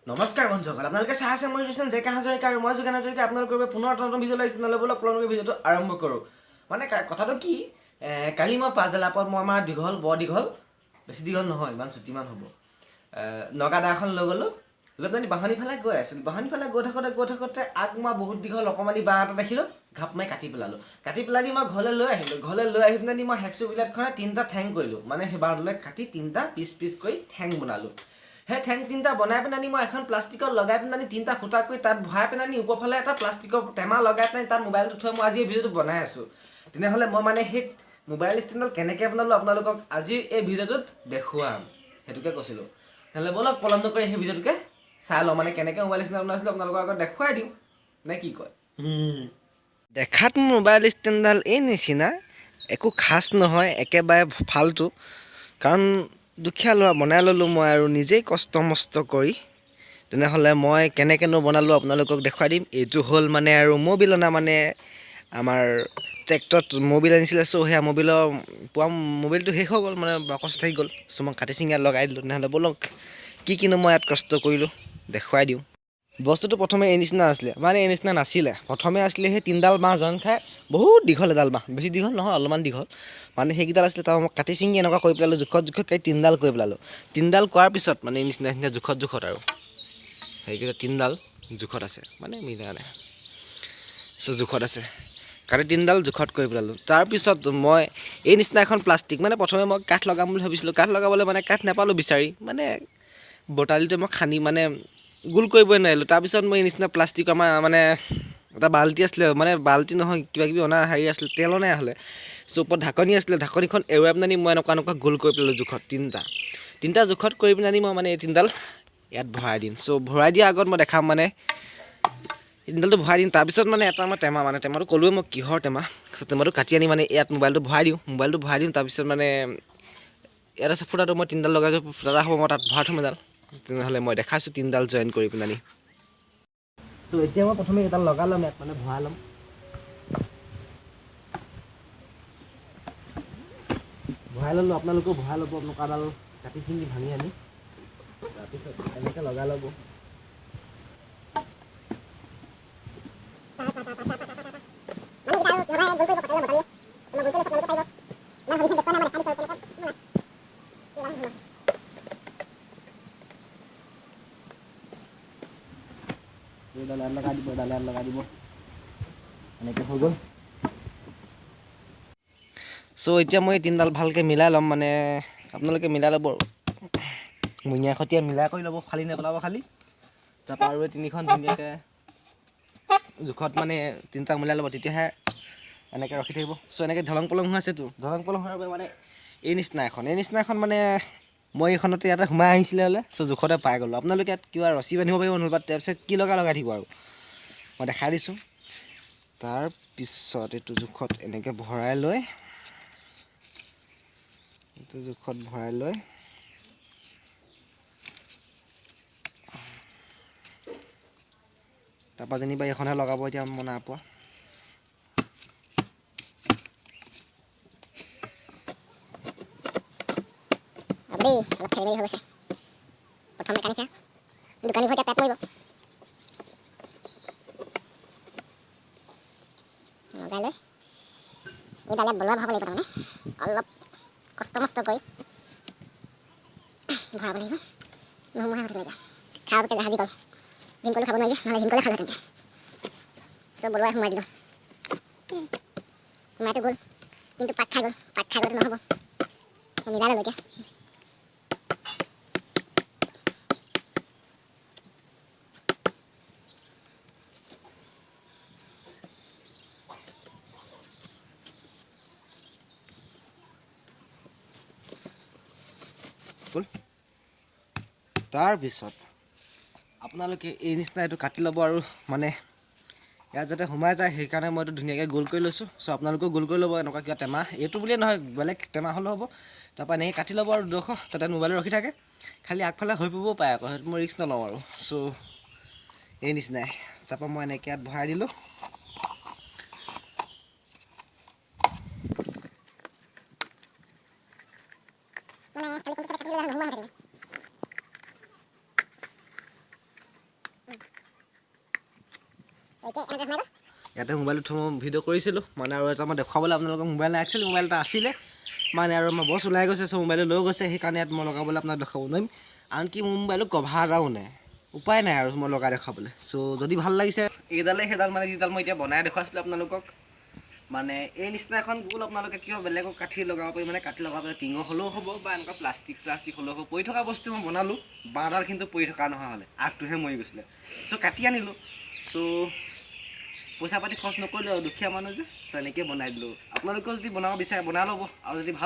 নমস্কাৰ বন্ধুসকল, আপোনালোকে চাই আছে মই ৰিচেণ্ট জেকা হাজৰিকা আৰু মই যোগেন হাজৰিকা আপোনালোকৰ বাবে পুনৰ নতুন ভিডিঅ' লাগিছে নহ'লে ব'লক পুনৰ ভিডিঅ'টো আৰম্ভ কৰোঁ। মানে কথাটো কি, কালি মই পাছবেলা পৰত মই আমাৰ বৰ দীঘল বেছি দীঘল নহয়, ইমান ছুটিমান হ'ব, নগাদা এখন লৈ গ'লোঁ। লৈ পেলাই বাঁহনি ফালে গৈ আছিলোঁ। বাঁহনি ফালে গৈ থাকোঁতে আগ মই বহুত দীঘল অকণমানি বাঁহ এটা দেখিলোঁ, ঘাপ মাৰি কাটি পেলালোঁ। কাটি পেলাই মই ঘৰলৈ লৈ আহিলোঁ। ঘৰলৈ লৈ আহি পিনে মই হেকচু বিলাতখনে 3টা ঠেং কৰিলোঁ। মানে সেই বাঁহডালে কাটি 3টা পিচ কৰি ঠেং বনালোঁ। সেই ঠেং 3টা বনাই পিনে মই এখন প্লাষ্টিকত লগাই পিনে 3টা ফুটা কৰি তাত ভৰাই পিনে ওপৰফালে এটা প্লাষ্টিকৰ টেমা লগাই পিনে তাত মোবাইলটো থৈ মই আজি এই ভিডিঅ'টো বনাই আছোঁ। তেনেহ'লে মই মানে সেই মোবাইল ষ্টেণ্ডডাল কেনেকৈ বনালোঁ আপোনালোকক আজিৰ এই ভিডিঅ'টোত দেখুৱাম, সেইটোকে কৈছিলোঁ। তেনেহ'লে ব'লক পলম নকৰি সেই ভিডিঅ'টোকে চাই লওঁ, মানে কেনেকৈ মোবাইল ষ্টেণ্ডডাল বনাইছিলোঁ আপোনালোকৰ আগত দেখুৱাই দিওঁ, নে কি কয়? দেখাত মোবাইল ষ্টেণ্ডডাল এই নিচিনা, একো খাচ নহয়, একেবাৰে ফাল্টু। কাৰণ দুখীয়া ল'ৰা বনাই ল'লোঁ মই আৰু নিজেই কষ্ট মষ্ট কৰি। তেনেহ'লে মই কেনেকৈনো বনালোঁ আপোনালোকক দেখুৱাই দিম। এইটো হ'ল মানে আৰু মবিল অনা, মানে আমাৰ ট্ৰেক্টৰত মবিল আনিছিলে। চ' সেয়া মবিলটো শেষ হৈ গ'ল, মানে বাকচ থাকি গ'ল। চ' মই কাটি চিঙি লগাই দিলোঁ। তেনেহ'লে ব'লক কিনো মই ইয়াত কষ্ট কৰিলোঁ দেখুৱাই দিওঁ। বস্তুটো প্ৰথমে এই নিচিনা আছিলে, মানে এই নিচিনা নাছিলে। প্ৰথমে আছিলে সেই 3ডাল বাঁহ জইন খাই, বহুত দীঘল এডাল বাঁহ, বেছি দীঘল নহয়, অলপমান দীঘল। মানে সেইকেইডাল আছিলে, তাৰ মই কাটি চিঙি এনেকুৱা কৰি পেলালোঁ, জোখত কাটি 3ডাল কৰি পেলালোঁ। 3ডাল কৰাৰ পিছত মানে এই নিচিনা জোখত আৰু সেইকেইটা 3ডাল জোখত আছে, মানে মিলা নাই। চ' জোখত আছে, কাটি 3ডাল জোখত কৰি পেলালোঁ। তাৰপিছত মই এই নিচিনা এখন প্লাষ্টিক, মানে প্ৰথমে মই কাঠ লগাম বুলি ভাবিছিলোঁ। কাঠ লগাবলৈ মানে কাঠ নাপালোঁ বিচাৰি, মানে বটালিটো মই খান্দি মানে গোল কৰিবই নোৱাৰিলোঁ। তাৰপিছত মই এই নিচিনা প্লাষ্টিক, আমাৰ মানে এটা বাল্টি আছিলে, মানে বাল্টি নহয়, কিবাকিবি অনা হেৰি আছিলে, তেল অনাই হ'লে। চ' ওপৰত ঢাকনি আছিলে, ঢাকনিখন এৰুৱাই পিনে মই এনেকুৱা গোল কৰি পেলালোঁ জোখত 3টা জোখত কৰি পিনে মই মানে এই 3ডাল ইয়াত ভৰাই দিম। চ' ভৰাই দিয়াৰ আগত মই দেখাম, মানে এই 3ডালটো ভৰাই দিম। তাৰপিছত মানে এটা মই টেমা, মানে টেমাটো ক'লোৱে মই কিহৰ টেমা। চ' টেমাটো কাটি আনি মানে ইয়াত মোবাইলটো ভৰাই দিম। তাৰপিছত মানে ইয়াত আছে ফুটাটো, মই 3ডাল লগাই ফুটা এটা হ'ব, মই তাত ভৰাই থ'ম এডাল। তেনেহ'লে মই দেখাইছোঁ 3ডাল জইন কৰি পিনে। চ' এতিয়া মই প্ৰথমে এডাল লগাই ল'ম, ইয়াত মানে ভৰাই ল'ম। ভৰাই ল'লোঁ, আপোনালোকেও ভৰাই ল'ব নকাডাল কাটি চিঙি ভাঙি আনি। তাৰপিছত এনেকৈ লগাই ল'ব। লগাই দিব, এনেকৈ হৈ গ'ল। চ' এতিয়া মই 3ডাল ভালকৈ মিলাই ল'ম, মানে আপোনালোকে মিলাই ল'ব, মুঞা সৈতে মিলাই কৰি ল'ব, ফালি নেপেলাব খালি। তাৰপৰা আৰু এই 3খন ধুনীয়াকৈ জোখত মানে 3টা মিলাই ল'ব, তেতিয়াহে এনেকৈ ৰখি থাকিব। চ' এনেকৈ ধলং পলং হৈ আছেতো, ধলং পলং হোৱাৰ বাবে মানে এই নিচিনা এখন মানে মই এইখনতে ইয়াতে সোমাই আহিছিলে হ'লে। চ' জোখতে পাই গ'লোঁ। আপোনালোকে ইয়াত কিবা ৰছী বান্ধিব পাৰিব, নহ'লে তাৰপিছত কি লগাই থাকিব আৰু মই দেখাই দিছোঁ। তাৰপিছত এইটো জোখত এনেকৈ ভৰাই লৈ, তাৰপৰা যেনিবা এইখনহে লগাব, এতিয়া মই নাই পোৱা। অলপ খেলি মেলি হৈ গৈছে, প্ৰথম মেকানিক দোকানী হৈ এতিয়া পেট মৰিব। লগাই লৈ এইডালে বলোৱা ভৰাব লাগিব, তাৰমানে অলপ কষ্ট মষ্ট কৰি ভৰাব লাগিব। নোহোমোহা হৈ থাকিব এতিয়া, খাবকৈ জাহাজী কল, ভীমকলো খাব নোৱাৰি যে, নহ'লে ভীমকলে খালোঁ তেনেকৈ। চব বলোৱাই সোমাই দিলোঁ, সোমাইটো গ'ল, কিন্তু পাক খাই গ'লতো নহ'ব। মই মিলাই ল'লোঁ এতিয়া। তাৰপিছত আপোনালোকে এই নিচিনা এইটো কাটি ল'ব, আৰু মানে ইয়াত যাতে সোমাই যায় সেইকাৰণে মই এইটো ধুনীয়াকৈ গোল কৰি লৈছোঁ। চ' আপোনালোকেও গোল কৰি ল'ব, এনেকুৱা কিবা টেমা, এইটো বুলিয়ে নহয়, বেলেগ টেমা হ'লেও হ'ব। তাৰপৰা এনেকৈ কাটি ল'ব আৰু দুডোখৰ, যাতে মোবাইলটো ৰখি থাকে। খালি আগফালে হৈ পৰিবও পাৰে আকৌ, সেইটো মই ৰিস্ক নলওঁ আৰু। চ' এই নিচিনাই, তাৰপৰা মই এনেকৈ ইয়াত ভৰাই দিলোঁ। ইয়াতে মোবাইলটো থৈ মই ভিডিঅ' কৰিছিলোঁ মানে আৰু এটা মই দেখুৱাবলৈ আপোনালোকক মোবাইল নাই একচুৱেলি মোবাইল এটা আছিলে মানে আৰু মই বছ ওলাই গৈছে চ' মোবাইলটো লৈ গৈছে সেইকাৰণে ইয়াত মই লগাবলৈ আপোনাক দেখাব নোৱাৰিম আনকি মোৰ মোবাইলত কভাৰ এটাও নাই উপায় নাই আৰু মই লগাই দেখাবলৈ চ' যদি ভাল লাগিছে এইডালে সেইডাল মানে যিডাল মই এতিয়া বনাই দেখুৱাইছিলোঁ আপোনালোকক মানে এই নিচিনা এখন গোল আপোনালোকে কিয় বেলেগক কাঠি লগাব পাৰি মানে কাঠি লগাব পাৰি টিঙৰ হ'লেও হ'ব বা এনেকুৱা প্লাষ্টিক হ'লেও হ'ব পৰি থকা বস্তু মই বনালোঁ বাঁহডাল কিন্তু পৰি থকা নহয় হ'লে আগটোহে মৰি গৈছিলে চ' কাটি আনিলোঁ চ' পইচা পাতি খৰচ নকৰিলোঁ আৰু দুখীয়া মানুহ যে চ' এনেকৈ বনাই দিলোঁ আপোনালোকেও যদি বনাব বিচাৰে বনাই ল'ব আৰু যদি ভাল